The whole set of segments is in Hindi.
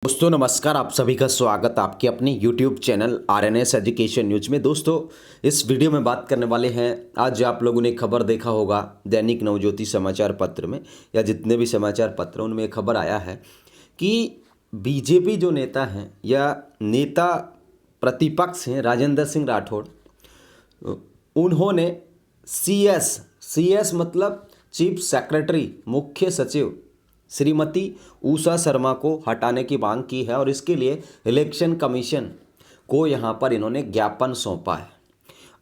दोस्तों नमस्कार, आप सभी का स्वागत आपके अपने YouTube channel RNS education news में। दोस्तों इस वीडियो में बात करने वाले हैं, आज आप लोगों ने खबर देखा होगा दैनिक नवज्योति समाचार पत्र में या जितने भी समाचार पत्र उनमें एक खबर आया है कि बीजेपी जो नेता हैं या नेता प्रतिपक्ष हैं राजेंद्र सिंह राठौड़, उन्होंने CS मतलब चीफ सेक्रेटरी मुख्य सचिव श्रीमती उषा शर्मा को हटाने की मांग की है और इसके लिए इलेक्शन कमीशन को यहाँ पर इन्होंने ज्ञापन सौंपा है।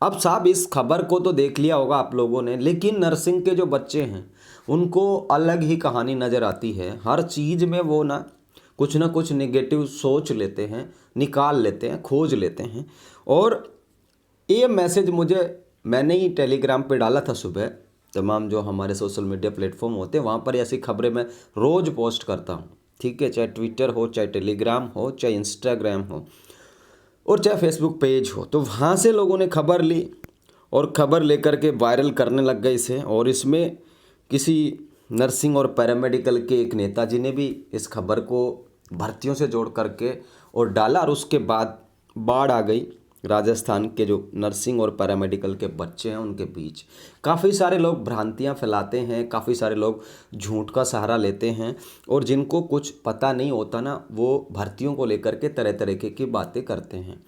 अब साहब इस खबर को तो देख लिया होगा आप लोगों ने, लेकिन नर्सिंग के जो बच्चे हैं उनको अलग ही कहानी नज़र आती है। हर चीज़ में वो ना कुछ नेगेटिव सोच लेते हैं, निकाल लेते हैं, खोज लेते हैं। और ये मैसेज मैंने ही टेलीग्राम पे डाला था सुबह, तमाम जो हमारे सोशल मीडिया प्लेटफॉर्म होते हैं वहाँ पर ऐसी खबरें मैं रोज़ पोस्ट करता हूँ, ठीक है, चाहे ट्विटर हो, चाहे टेलीग्राम हो, चाहे इंस्टाग्राम हो और चाहे फेसबुक पेज हो। तो वहाँ से लोगों ने खबर ली और खबर लेकर के वायरल करने लग गए इसे। और इसमें किसी नर्सिंग और पैरामेडिकल के एक नेताजी ने भी इस खबर को भर्तियों से जोड़ करके और डाला और उसके बाद बाढ़ आ गई राजस्थान के जो नर्सिंग और पैरामेडिकल के बच्चे हैं उनके बीच। काफ़ी सारे लोग भ्रांतियां फैलाते हैं, काफ़ी सारे लोग झूठ का सहारा लेते हैं और जिनको कुछ पता नहीं होता ना, वो भर्तियों को लेकर के तरह तरह की बातें करते हैं।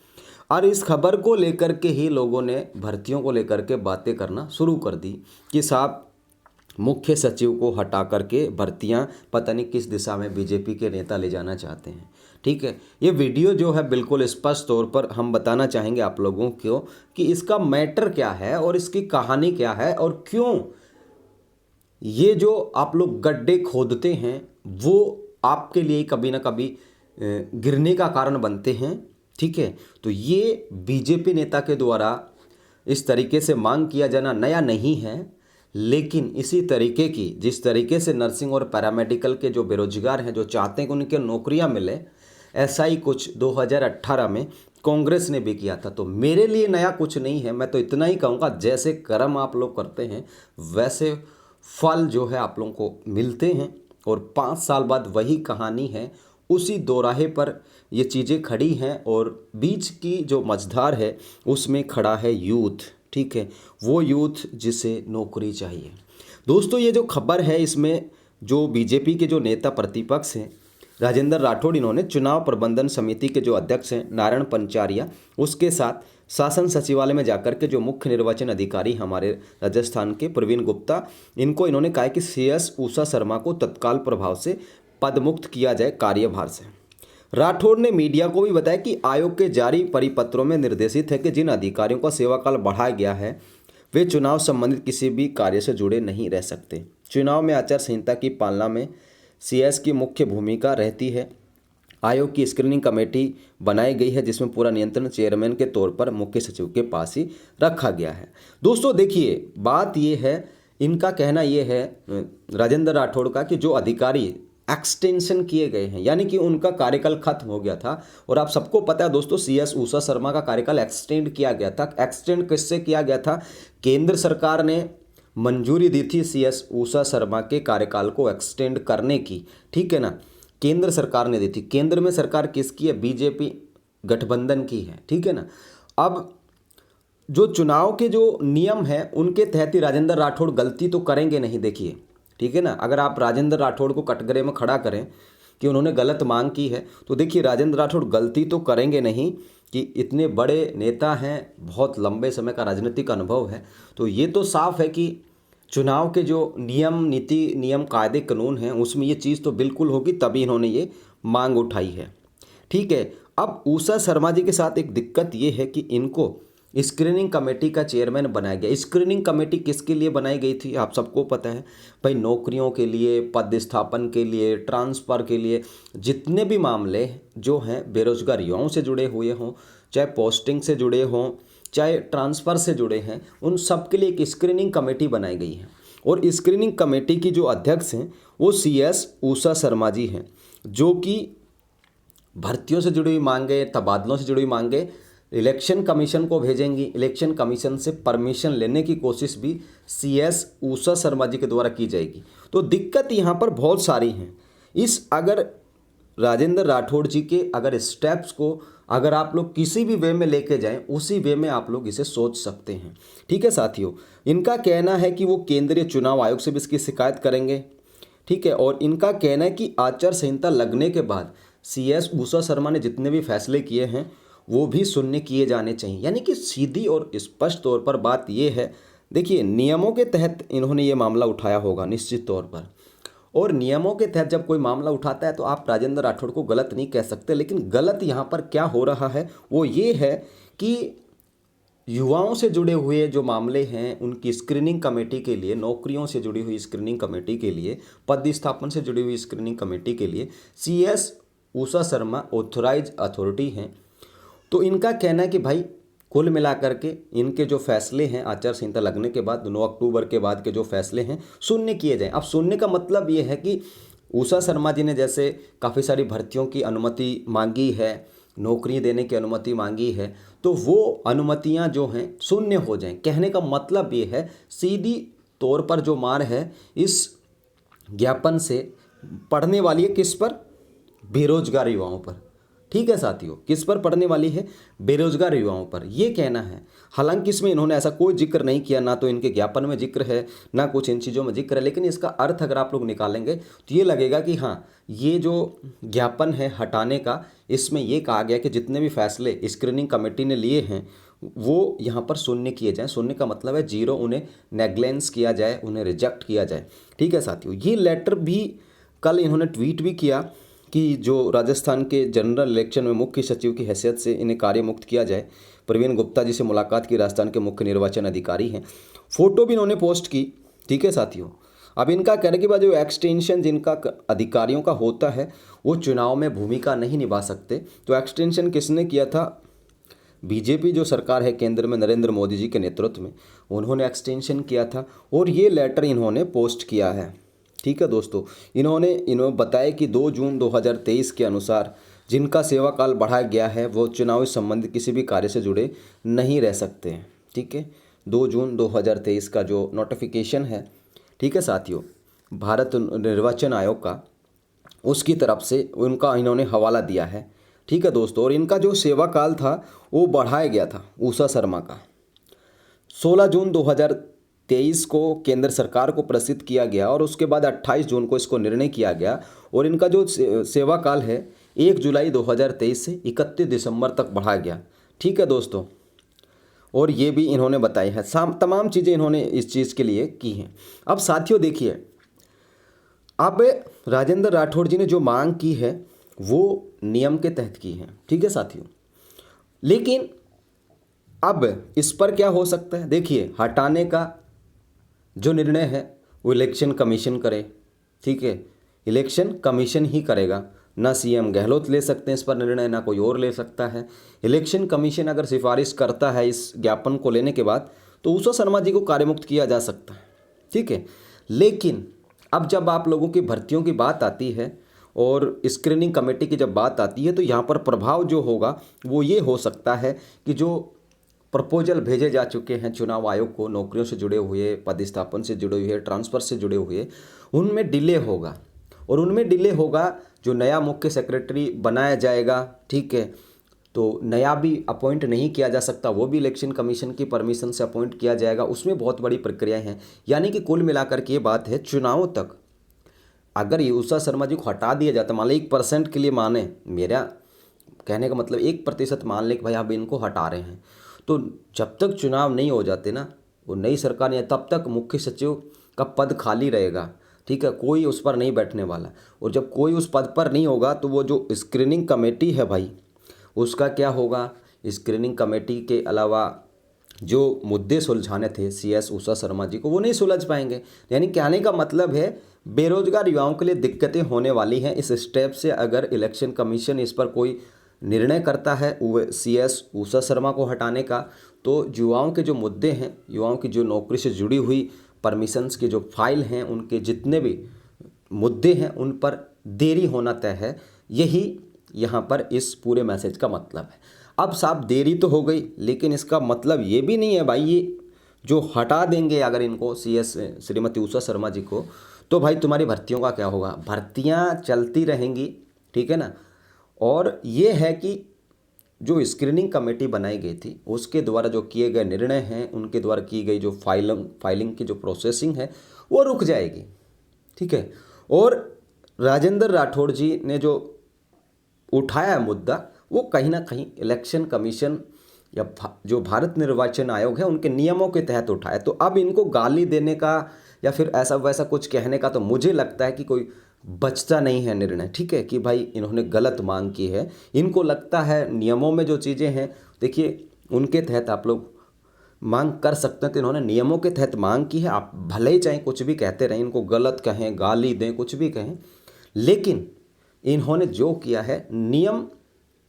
और इस खबर को लेकर के ही लोगों ने भर्तियों को लेकर के बातें करना शुरू कर दी कि साहब मुख्य सचिव को हटा करके भर्तियां पता नहीं किस दिशा में बीजेपी के नेता ले जाना चाहते हैं। ठीक है, ये वीडियो जो है बिल्कुल स्पष्ट तौर पर हम बताना चाहेंगे आप लोगों को कि इसका मैटर क्या है और इसकी कहानी क्या है और क्यों ये जो आप लोग गड्ढे खोदते हैं वो आपके लिए कभी ना कभी गिरने का कारण बनते हैं। ठीक है, तो ये बीजेपी नेता के द्वारा इस तरीके से मांग किया जाना नया नहीं है, लेकिन इसी तरीके की जिस तरीके से नर्सिंग और पैरामेडिकल के जो बेरोजगार हैं, जो चाहते हैं कि उनके नौकरियां मिले, ऐसा ही कुछ 2018 में कांग्रेस ने भी किया था। तो मेरे लिए नया कुछ नहीं है, मैं तो इतना ही कहूँगा जैसे कर्म आप लोग करते हैं वैसे फल जो है आप लोगों को मिलते हैं। और 5 साल बाद वही कहानी है, उसी दोराहे पर ये चीज़ें खड़ी हैं और बीच की जो मझधार है उसमें खड़ा है यूथ। ठीक है, वो यूथ जिसे नौकरी चाहिए। दोस्तों ये जो खबर है इसमें जो बीजेपी के जो नेता प्रतिपक्ष हैं राजेंद्र राठौड़, इन्होंने चुनाव प्रबंधन समिति के जो अध्यक्ष हैं नारायण पंचारिया, उसके साथ शासन सचिवालय में जाकर के जो मुख्य निर्वाचन अधिकारी हमारे राजस्थान के प्रवीण गुप्ता, इनको इन्होंने कहा कि CS उषा शर्मा को तत्काल प्रभाव से पदमुक्त किया जाए कार्यभार से। राठौड़ ने मीडिया को भी बताया कि आयोग के जारी परिपत्रों में निर्देशित है कि जिन अधिकारियों का सेवाकाल बढ़ाया गया है वे चुनाव संबंधित किसी भी कार्य से जुड़े नहीं रह सकते। चुनाव में आचार संहिता की पालना में CS की मुख्य भूमिका रहती है। आयोग की स्क्रीनिंग कमेटी बनाई गई है जिसमें पूरा नियंत्रण चेयरमैन के तौर पर मुख्य सचिव के पास ही रखा गया है। दोस्तों देखिए, बात ये है, इनका कहना ये है राजेंद्र राठौड़ का कि जो अधिकारी एक्सटेंशन किए गए हैं, यानी कि उनका कार्यकाल खत्म हो गया था। और आप सबको पता है दोस्तों, CS उषा शर्मा का कार्यकाल एक्सटेंड किया गया था। एक्सटेंड किससे किया गया था? केंद्र सरकार ने मंजूरी दी थी CS उषा शर्मा के कार्यकाल को एक्सटेंड करने की। ठीक है ना, केंद्र सरकार ने दी थी। केंद्र में सरकार किसकी है? बीजेपी गठबंधन की है। ठीक है ना, अब जो चुनाव के जो नियम है उनके तहत ही राजेंद्र राठौड़ गलती तो करेंगे नहीं। देखिए, ठीक है ना, अगर आप राजेंद्र राठौड़ को कटघरे में खड़ा करें कि उन्होंने गलत मांग की है, तो देखिए राजेंद्र राठौड़ गलती तो करेंगे नहीं कि इतने बड़े नेता हैं, बहुत लंबे समय का राजनीतिक अनुभव है। तो ये तो साफ है कि चुनाव के जो नियम, नीति, नियम, कायदे, कानून हैं उसमें ये चीज़ तो बिल्कुल होगी, तभी इन्होंने ये मांग उठाई है। ठीक है, अब उषा शर्मा जी के साथ एक दिक्कत ये है कि इनको स्क्रीनिंग कमेटी का चेयरमैन बनाया गया। स्क्रीनिंग कमेटी किसके लिए बनाई गई थी? आप सबको पता है भाई, नौकरियों के लिए, पदस्थापन के लिए, ट्रांसफ़र के लिए, जितने भी मामले जो हैं बेरोजगार युवाओं से जुड़े हुए हों, चाहे पोस्टिंग से जुड़े हों, चाहे ट्रांसफ़र से जुड़े हैं, उन सब के लिए एक स्क्रीनिंग कमेटी बनाई गई है। और स्क्रीनिंग कमेटी की जो अध्यक्ष हैं वो CS उषा शर्मा जी हैं, जो कि भर्तियों से जुड़ी हुई मांगे, तबादलों से जुड़ी हुई मांगे इलेक्शन कमीशन को भेजेंगी। इलेक्शन कमीशन से परमिशन लेने की कोशिश भी CS उषा शर्मा जी के द्वारा की जाएगी। तो दिक्कत यहाँ पर बहुत सारी हैं। अगर राजेंद्र राठौड़ जी के अगर स्टेप्स को अगर आप लोग किसी भी वे में लेके जाएं, उसी वे में आप लोग इसे सोच सकते हैं। ठीक है साथियों, इनका कहना है कि वो केंद्रीय चुनाव आयोग से भी इसकी शिकायत करेंगे। ठीक है, और इनका कहना है कि आचार संहिता लगने के बाद CS उषा शर्मा ने जितने भी फैसले किए हैं वो भी शून्य किए जाने चाहिए। यानी कि सीधी और स्पष्ट तौर पर बात ये है, देखिए नियमों के तहत इन्होंने ये मामला उठाया होगा निश्चित तौर पर, और नियमों के तहत जब कोई मामला उठाता है तो आप राजेंद्र राठौड़ को गलत नहीं कह सकते। लेकिन गलत यहाँ पर क्या हो रहा है वो ये है कि युवाओं से जुड़े हुए जो मामले हैं उनकी स्क्रीनिंग कमेटी के लिए, नौकरियों से जुड़ी हुई स्क्रीनिंग कमेटी के लिए, पदस्थापन से जुड़ी हुई स्क्रीनिंग कमेटी के लिए CS Usha Sharma authorise authority हैं। तो इनका कहना है कि भाई कुल मिलाकर के इनके जो फैसले हैं आचार संहिता लगने के बाद 9 अक्टूबर के बाद के जो फैसले हैं शून्य किए जाएं। अब शून्य का मतलब ये है कि उषा शर्मा जी ने जैसे काफ़ी सारी भर्तियों की अनुमति मांगी है, नौकरी देने की अनुमति मांगी है, तो वो अनुमतियां जो हैं शून्य हो जाएं। कहने का मतलब ये है सीधी तौर पर जो मार है इस ज्ञापन से पड़ने वाली है किस पर? बेरोजगार युवाओं पर। ठीक है साथियों, किस पर पड़ने वाली है? बेरोजगार युवाओं पर, ये कहना है। हालांकि इसमें इन्होंने ऐसा कोई जिक्र नहीं किया, ना तो इनके ज्ञापन में जिक्र है ना कुछ इन चीज़ों में जिक्र है, लेकिन इसका अर्थ अगर आप लोग निकालेंगे तो ये लगेगा कि हाँ, ये जो ज्ञापन है हटाने का, इसमें ये कहा गया कि जितने भी फैसले स्क्रीनिंग कमेटी ने लिए हैं वो यहाँ पर शून्य किए जाएँ। शून्य का मतलब है जीरो, उन्हें नेग्लेंस किया जाए, उन्हें रिजेक्ट किया जाए। ठीक है साथियों, ये लेटर भी कल इन्होंने ट्वीट भी किया कि जो राजस्थान के जनरल इलेक्शन में मुख्य सचिव की हैसियत से इन्हें कार्य मुक्त किया जाए। प्रवीण गुप्ता जी से मुलाकात की राजस्थान के मुख्य निर्वाचन अधिकारी हैं, फोटो भी इन्होंने पोस्ट की। ठीक है साथियों, अब इनका कहने के बाद जो एक्सटेंशन जिनका अधिकारियों का होता है वो चुनाव में भूमिका नहीं निभा सकते। तो एक्सटेंशन किसने किया था? बीजेपी जो सरकार है केंद्र में नरेंद्र मोदी जी के नेतृत्व में, उन्होंने एक्सटेंशन किया था और ये लेटर इन्होंने पोस्ट किया है। ठीक है दोस्तों, इन्होंने बताया कि 2 जून 2023 के अनुसार जिनका सेवा काल बढ़ाया गया है वो चुनाव संबंधित किसी भी कार्य से जुड़े नहीं रह सकते हैं। ठीक है, 2 जून 2023 का जो नोटिफिकेशन है, ठीक है साथियों, भारत निर्वाचन आयोग का, उसकी तरफ से उनका इन्होंने हवाला दिया है। ठीक है दोस्तों, और इनका जो सेवा काल था वो बढ़ाया गया था उषा शर्मा का। 16 जून 2023 को केंद्र सरकार को प्रसिद्ध किया गया और उसके बाद 28 जून को इसको निर्णय किया गया, और इनका जो सेवा काल है 1 जुलाई 2023 से 31 दिसंबर तक बढ़ाया गया। ठीक है दोस्तों, और ये भी इन्होंने बताई है, तमाम चीज़ें इन्होंने इस चीज़ के लिए की हैं। अब साथियों देखिए, अब राजेंद्र राठौड़ जी ने जो मांग की है वो नियम के तहत की है। ठीक है साथियों, लेकिन अब इस पर क्या हो सकता है? देखिए, हटाने का जो निर्णय है वो इलेक्शन कमीशन करे। ठीक है, इलेक्शन कमीशन ही करेगा, ना CM गहलोत ले सकते हैं इस पर निर्णय, ना कोई और ले सकता है। इलेक्शन कमीशन अगर सिफारिश करता है इस ज्ञापन को लेने के बाद तो उषा शर्मा जी को कार्यमुक्त किया जा सकता है। ठीक है, लेकिन अब जब आप लोगों की भर्तियों की बात आती है और स्क्रीनिंग कमेटी की जब बात आती है तो यहाँ पर प्रभाव जो होगा वो ये हो सकता है कि जो प्रपोजल भेजे जा चुके हैं चुनाव आयोग को, नौकरियों से जुड़े हुए, पदस्थापन से जुड़े हुए, ट्रांसफ़र से जुड़े हुए, उनमें डिले होगा। और उनमें डिले होगा, जो नया मुख्य सेक्रेटरी बनाया जाएगा, ठीक है, तो नया भी अपॉइंट नहीं किया जा सकता, वो भी इलेक्शन कमीशन की परमिशन से अपॉइंट किया जाएगा, उसमें बहुत बड़ी प्रक्रियाएं हैं। यानी कि कुल मिलाकर के ये बात है, चुनावों तक अगर ये उषा शर्मा जी को हटा दिया जाता, मान लो 1% के लिए माने, मेरा कहने का मतलब 1% मान लें कि भाई आप इनको हटा रहे हैं, तो जब तक चुनाव नहीं हो जाते ना, वो नई सरकार नहीं, तब तक मुख्य सचिव का पद खाली रहेगा। ठीक है, कोई उस पर नहीं बैठने वाला, और जब कोई उस पद पर नहीं होगा तो वो जो स्क्रीनिंग कमेटी है भाई, उसका क्या होगा? स्क्रीनिंग कमेटी के अलावा जो मुद्दे सुलझाने थे CS उषा शर्मा जी को, वो नहीं सुलझ पाएंगे। यानी कहने का मतलब है बेरोजगार युवाओं के लिए दिक्कतें होने वाली हैं इस स्टेप से। अगर इलेक्शन कमीशन इस पर कोई निर्णय करता है CS उषा शर्मा को हटाने का, तो युवाओं के जो मुद्दे हैं, युवाओं की जो नौकरी से जुड़ी हुई परमिशंस की जो फाइल हैं, उनके जितने भी मुद्दे हैं उन पर देरी होना तय है। यही यहाँ पर इस पूरे मैसेज का मतलब है। अब साहब देरी तो हो गई, लेकिन इसका मतलब ये भी नहीं है भाई ये जो हटा देंगे अगर इनको CS श्रीमती उषा शर्मा जी को, तो भाई तुम्हारी भर्तियों का क्या होगा? भर्तियाँ चलती रहेंगी, ठीक है ना। और ये है कि जो स्क्रीनिंग कमेटी बनाई गई थी उसके द्वारा जो किए गए निर्णय हैं, उनके द्वारा की गई जो फाइलिंग की जो प्रोसेसिंग है वो रुक जाएगी, ठीक है। और राजेंद्र राठौड़ जी ने जो उठाया है मुद्दा, वो कहीं ना कहीं इलेक्शन कमीशन या जो भारत निर्वाचन आयोग है उनके नियमों के तहत उठाया। तो अब इनको गाली देने का या फिर ऐसा वैसा कुछ कहने का तो मुझे लगता है कि कोई बचता नहीं है निर्णय, ठीक है, कि भाई इन्होंने गलत मांग की है। इनको लगता है नियमों में जो चीज़ें हैं, देखिए उनके तहत आप लोग मांग कर सकते हैं, तो इन्होंने नियमों के तहत मांग की है। आप भले ही चाहे कुछ भी कहते रहें, इनको गलत कहें, गाली दें, कुछ भी कहें, लेकिन इन्होंने जो किया है नियम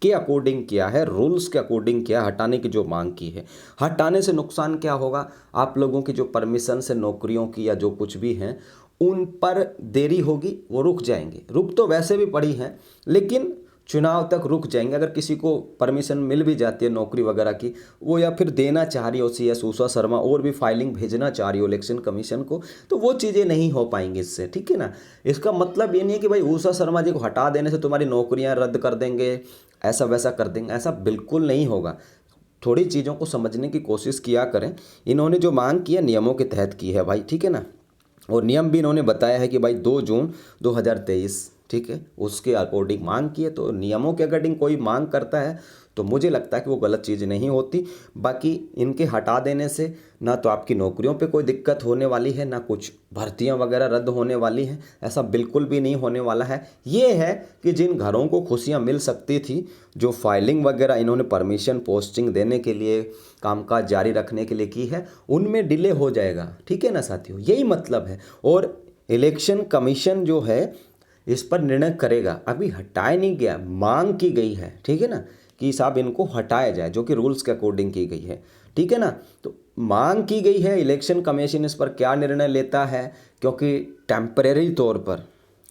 के अकॉर्डिंग किया है, रूल्स के अकॉर्डिंग किया। हटाने की जो मांग की है, हटाने से नुकसान क्या होगा, आप लोगों की जो परमिशन से नौकरियों की या जो कुछ भी हैं उन पर देरी होगी, वो रुक जाएंगे। रुक तो वैसे भी पड़ी हैं, लेकिन चुनाव तक रुक जाएंगे। अगर किसी को परमिशन मिल भी जाती है नौकरी वगैरह की, वो या फिर देना चाह रही हो CS उषा शर्मा और भी फाइलिंग भेजना चाह रही हो इलेक्शन कमीशन को, तो वो चीज़ें नहीं हो पाएंगी इससे, ठीक है ना। इसका मतलब ये नहीं है कि भाई उषा शर्मा जी को हटा देने से तुम्हारी नौकरियां रद्द कर देंगे, ऐसा वैसा कर देंगे, ऐसा बिल्कुल नहीं होगा। थोड़ी चीज़ों को समझने की कोशिश किया करें। इन्होंने जो मांग की है नियमों के तहत की है भाई, ठीक है ना। और नियम भी इन्होंने बताया है कि भाई 2 जून 2023, ठीक है, उसके अकॉर्डिंग मांग की है। तो नियमों के अकॉर्डिंग कोई मांग करता है तो मुझे लगता है कि वो गलत चीज़ नहीं होती। बाकी इनके हटा देने से ना तो आपकी नौकरियों पे कोई दिक्कत होने वाली है, ना कुछ भर्तियां वगैरह रद्द होने वाली हैं, ऐसा बिल्कुल भी नहीं होने वाला है। ये है कि जिन घरों को खुशियां मिल सकती थी, जो फाइलिंग वगैरह इन्होंने परमिशन पोस्टिंग देने के लिए, कामकाज जारी रखने के लिए की है, उनमें डिले हो जाएगा, ठीक है ना साथियों, यही मतलब है। और इलेक्शन कमीशन जो है इस पर निर्णय करेगा। अभी हटाया नहीं गया, मांग की गई है, ठीक है ना, कि साहब इनको हटाया जाए, जो कि रूल्स के अकॉर्डिंग की गई है, ठीक है ना। तो मांग की गई है, इलेक्शन कमीशन इस पर क्या निर्णय लेता है, क्योंकि टेम्परेरी तौर पर,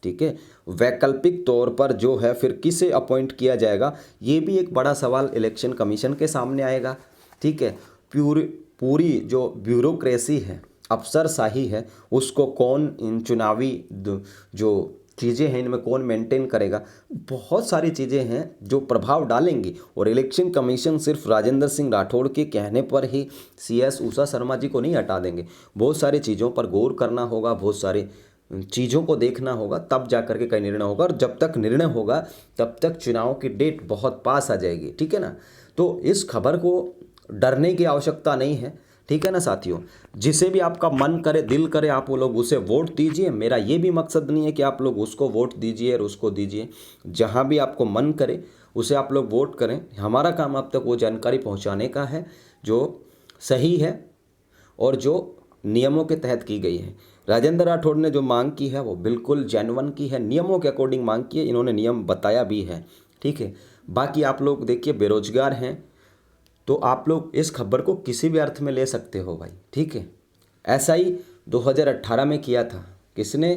ठीक है, वैकल्पिक तौर पर जो है फिर किसे अपॉइंट किया जाएगा, ये भी एक बड़ा सवाल इलेक्शन कमीशन के सामने आएगा, ठीक है। पूरी जो ब्यूरोक्रेसी है, अफसरशाही है, उसको कौन इन चुनावी जो चीज़ें हैं इनमें कौन मेंटेन करेगा। बहुत सारी चीज़ें हैं जो प्रभाव डालेंगी। और इलेक्शन कमीशन सिर्फ राजेंद्र सिंह राठौड़ के कहने पर ही CS उषा शर्मा जी को नहीं हटा देंगे। बहुत सारी चीज़ों पर गौर करना होगा, बहुत सारी चीज़ों को देखना होगा, तब जा कर के कई निर्णय होगा। और जब तक निर्णय होगा तब तक चुनाव की डेट बहुत पास आ जाएगी, ठीक है ना। तो इस खबर को डरने की आवश्यकता नहीं है, ठीक है ना साथियों। जिसे भी आपका मन करे, दिल करे, आप वो लोग उसे वोट दीजिए। मेरा ये भी मकसद नहीं है कि आप लोग उसको वोट दीजिए और उसको दीजिए। जहाँ भी आपको मन करे उसे आप लोग वोट करें। हमारा काम अब तक वो जानकारी पहुँचाने का है जो सही है और जो नियमों के तहत की गई है। राजेंद्र राठौड़ ने जो मांग की है वो बिल्कुल जेन्युइन की है, नियमों के अकॉर्डिंग मांग की है, इन्होंने नियम बताया भी है, ठीक है। बाकी आप लोग देखिए बेरोजगार हैं तो आप लोग इस खबर को किसी भी अर्थ में ले सकते हो भाई, ठीक है। ऐसा ही 2018 में किया था, किसने,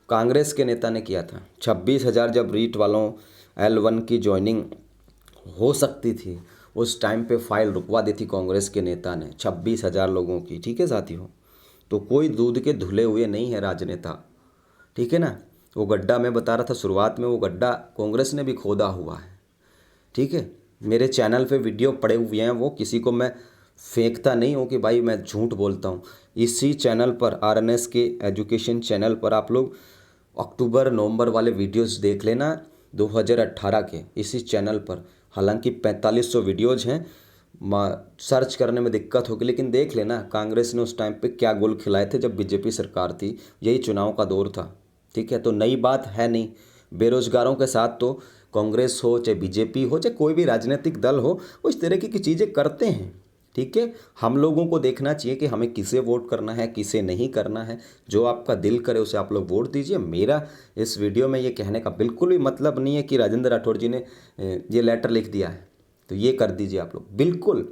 कांग्रेस के नेता ने किया था। 26,000 जब रीट वालों L1 की ज्वाइनिंग हो सकती थी, उस टाइम पे फाइल रुकवा दी थी कांग्रेस के नेता ने 26,000 लोगों की, ठीक है साथियों। तो कोई दूध के धुले हुए नहीं है राजनेता, ठीक है ना। वो गड्ढा मैं बता रहा था शुरुआत में, वो गड्ढा कांग्रेस ने भी खोदा हुआ है, ठीक है। मेरे चैनल पे वीडियो पड़े हुए हैं, वो किसी को मैं फेंकता नहीं हूँ कि भाई मैं झूठ बोलता हूँ। इसी चैनल पर RNS के एजुकेशन चैनल पर आप लोग अक्टूबर नवंबर वाले वीडियोस देख लेना 2018 के, इसी चैनल पर। हालांकि 4500 वीडियोज़ हैं, सर्च करने में दिक्कत होगी, लेकिन देख लेना कांग्रेस ने उस टाइम पे क्या गोल खिलाए थे जब BJP सरकार थी। यही चुनाव का दौर था, ठीक है। तो नई बात है नहीं। बेरोजगारों के साथ तो कांग्रेस हो चाहे BJP हो चाहे कोई भी राजनीतिक दल हो, वो इस तरह की चीज़ें करते हैं, ठीक है। हम लोगों को देखना चाहिए कि हमें किसे वोट करना है, किसे नहीं करना है। जो आपका दिल करे उसे आप लोग वोट दीजिए। मेरा इस वीडियो में ये कहने का बिल्कुल भी मतलब नहीं है कि राजेंद्र राठौड़ जी ने ये लेटर लिख दिया है तो ये कर दीजिए। आप लोग बिल्कुल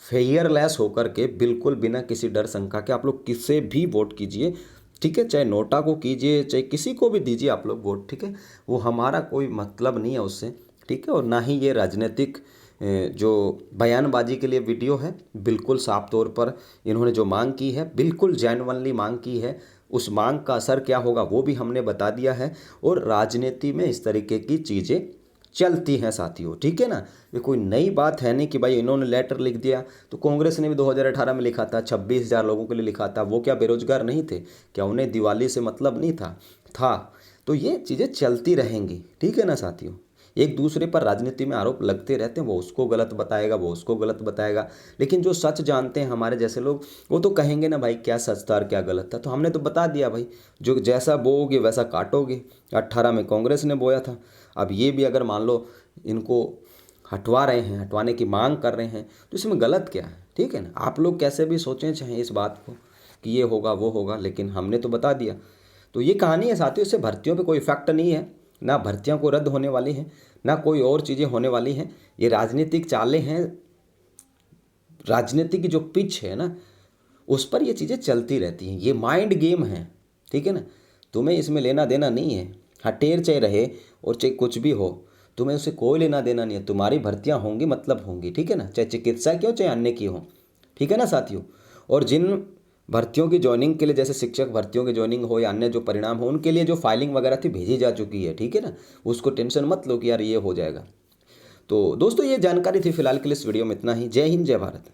फेयरलेस होकर के, बिल्कुल बिना किसी डर शंका के आप लोग किसे भी वोट कीजिए, ठीक है। चाहे नोटा को कीजिए, चाहे किसी को भी दीजिए आप लोग वोट, ठीक है। वो हमारा कोई मतलब नहीं है उससे, ठीक है। और ना ही ये राजनीतिक जो बयानबाजी के लिए वीडियो है। बिल्कुल साफ तौर पर इन्होंने जो मांग की है बिल्कुल जेन्युइनली मांग की है। उस मांग का असर क्या होगा वो भी हमने बता दिया है। और राजनीति में इस तरीके की चीज़ें चलती हैं साथियों, ठीक है ना। ये कोई नई बात है नहीं कि भाई इन्होंने लेटर लिख दिया, तो कांग्रेस ने भी 2018 में लिखा था, 26,000 लोगों के लिए लिखा था। वो क्या बेरोजगार नहीं थे? क्या उन्हें दिवाली से मतलब नहीं था। तो ये चीज़ें चलती रहेंगी, ठीक है ना साथियों। एक दूसरे पर राजनीति में आरोप लगते रहते हैं, वो उसको गलत बताएगा, वो उसको गलत बताएगा, लेकिन जो सच जानते हैं हमारे जैसे लोग, वो तो कहेंगे ना भाई क्या सच था और क्या गलत था। तो हमने तो बता दिया भाई, जो जैसा बोओगे वैसा काटोगे। 18 में कांग्रेस ने बोया था, अब ये भी अगर मान लो इनको हटवा रहे हैं, हटवाने की मांग कर रहे हैं, तो इसमें गलत क्या है, ठीक है ना। आप लोग कैसे भी सोचें चाहें इस बात को कि ये होगा वो होगा, लेकिन हमने तो बता दिया। तो ये कहानी है साथियों, इससे भर्तियों पे कोई इफेक्ट नहीं है, ना भर्तियां को रद्द होने वाली हैं, ना कोई और चीज़ें होने वाली हैं। ये राजनीतिक चालें हैं, राजनीति की जो पिच है ना, उस पर ये चीज़ें चलती रहती हैं। ये माइंड गेम है, ठीक है ना। तुम्हें इसमें लेना देना नहीं है। हटेर चाहे रहे और चाहे कुछ भी हो, तुम्हें उससे कोई लेना देना नहीं है। तुम्हारी भर्तियां होंगी मतलब होंगी, ठीक है ना, चाहे चिकित्सा की हो चाहे अन्य की हो, ठीक है ना साथियों। और जिन भर्तियों की ज्वाइनिंग के लिए, जैसे शिक्षक भर्तियों की ज्वाइनिंग हो या अन्य जो परिणाम हो, उनके लिए जो फाइलिंग वगैरह थी भेजी जा चुकी है, ठीक है ना। उसको टेंशन मत लो कि यार ये हो जाएगा। तो दोस्तों ये जानकारी थी फिलहाल के लिए, इस वीडियो में इतना ही। जय हिंद, जय भारत।